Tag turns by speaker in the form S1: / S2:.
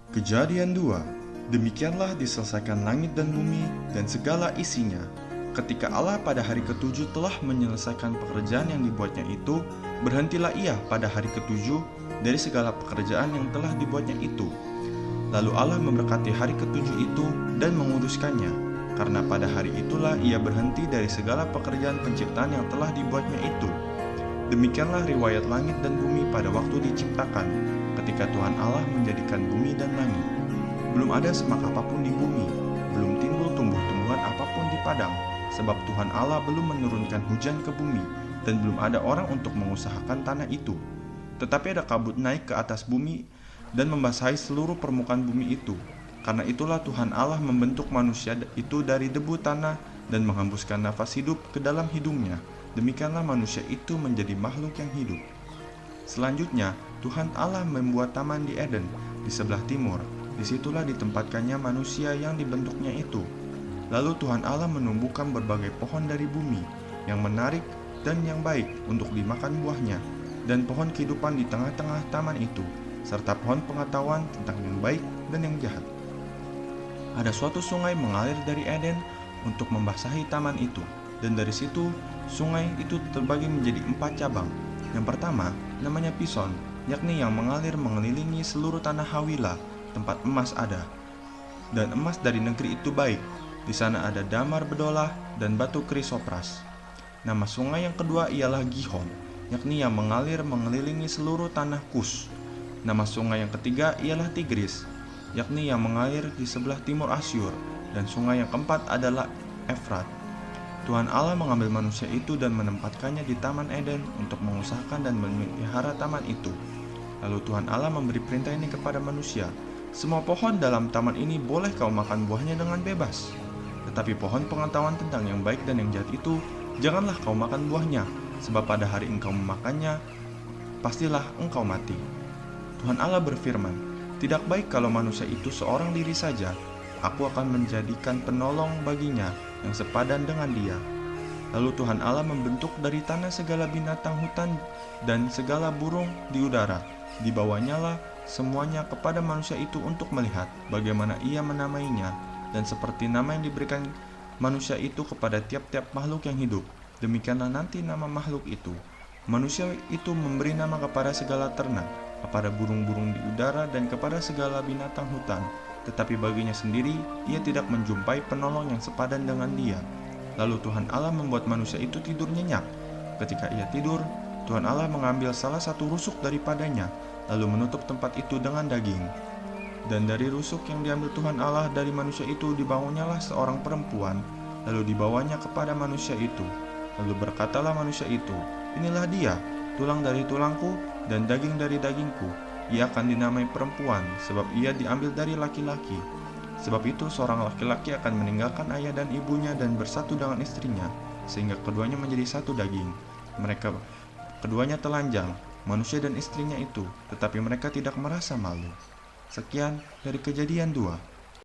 S1: Kejadian 2. Demikianlah diselesaikan langit dan bumi dan segala isinya. Ketika Allah pada hari ketujuh telah menyelesaikan pekerjaan yang dibuatnya itu, berhentilah ia pada hari ketujuh dari segala pekerjaan yang telah dibuatnya itu. Lalu Allah memberkati hari ketujuh itu dan menguduskannya, karena pada hari itulah ia berhenti dari segala pekerjaan penciptaan yang telah dibuatnya itu. Demikianlah riwayat langit dan bumi pada waktu diciptakan, ketika Tuhan Allah menjadikan bumi dan langit. Belum ada semak apapun di bumi, belum timbul tumbuh-tumbuhan apapun di padang, sebab Tuhan Allah belum menurunkan hujan ke bumi, dan belum ada orang untuk mengusahakan tanah itu. Tetapi ada kabut naik ke atas bumi dan membasahi seluruh permukaan bumi itu. Karena itulah Tuhan Allah membentuk manusia itu dari debu tanah dan menghembuskan nafas hidup ke dalam hidungnya. Demikianlah manusia itu menjadi makhluk yang hidup. Selanjutnya, Tuhan Allah membuat taman di Eden, di sebelah timur. Disitulah ditempatkannya manusia yang dibentuknya itu. Lalu Tuhan Allah menumbuhkan berbagai pohon dari bumi, yang menarik dan yang baik untuk dimakan buahnya, dan pohon kehidupan di tengah-tengah taman itu, serta pohon pengetahuan tentang yang baik dan yang jahat. Ada suatu sungai mengalir dari Eden untuk membasahi taman itu, dan dari situ sungai itu terbagi menjadi 4 cabang. Yang pertama namanya Pison, yakni yang mengalir mengelilingi seluruh tanah Hawila, tempat emas ada. Dan emas dari negeri itu baik. Di sana ada damar bedolah dan batu krisopras. Nama sungai yang kedua ialah Gihon, yakni yang mengalir mengelilingi seluruh tanah Kus. Nama sungai yang ketiga ialah Tigris, yakni yang mengalir di sebelah timur Asyur. Dan sungai yang keempat adalah Efrat. Tuhan Allah mengambil manusia itu dan menempatkannya di Taman Eden untuk mengusahakan dan memelihara taman itu. Lalu Tuhan Allah memberi perintah ini kepada manusia, "Semua pohon dalam taman ini boleh kau makan buahnya dengan bebas. Tetapi pohon pengetahuan tentang yang baik dan yang jahat itu, janganlah kau makan buahnya, sebab pada hari engkau memakannya, pastilah engkau mati." Tuhan Allah berfirman, "Tidak baik kalau manusia itu seorang diri saja. Aku akan menjadikan penolong baginya yang sepadan dengan dia." Lalu Tuhan Allah membentuk dari tanah segala binatang hutan dan segala burung di udara. Dibawanyalah semuanya kepada manusia itu untuk melihat bagaimana ia menamainya, dan seperti nama yang diberikan manusia itu kepada tiap-tiap makhluk yang hidup, demikianlah nanti nama makhluk itu. Manusia itu memberi nama kepada segala ternak, kepada burung-burung di udara, dan kepada segala binatang hutan. Tetapi baginya sendiri, ia tidak menjumpai penolong yang sepadan dengan dia. Lalu Tuhan Allah membuat manusia itu tidur nyenyak. Ketika ia tidur, Tuhan Allah mengambil salah satu rusuk daripadanya, lalu menutup tempat itu dengan daging. Dan dari rusuk yang diambil Tuhan Allah dari manusia itu dibangunnyalah seorang perempuan, lalu dibawanya kepada manusia itu. Lalu berkatalah manusia itu, "Inilah dia, tulang dari tulangku dan daging dari dagingku. Ia akan dinamai perempuan, sebab ia diambil dari laki-laki. Sebab itu seorang laki-laki akan meninggalkan ayah dan ibunya dan bersatu dengan istrinya, sehingga keduanya menjadi satu daging. Mereka keduanya telanjang, manusia dan istrinya itu, tetapi mereka tidak merasa malu." Sekian dari Kejadian 2.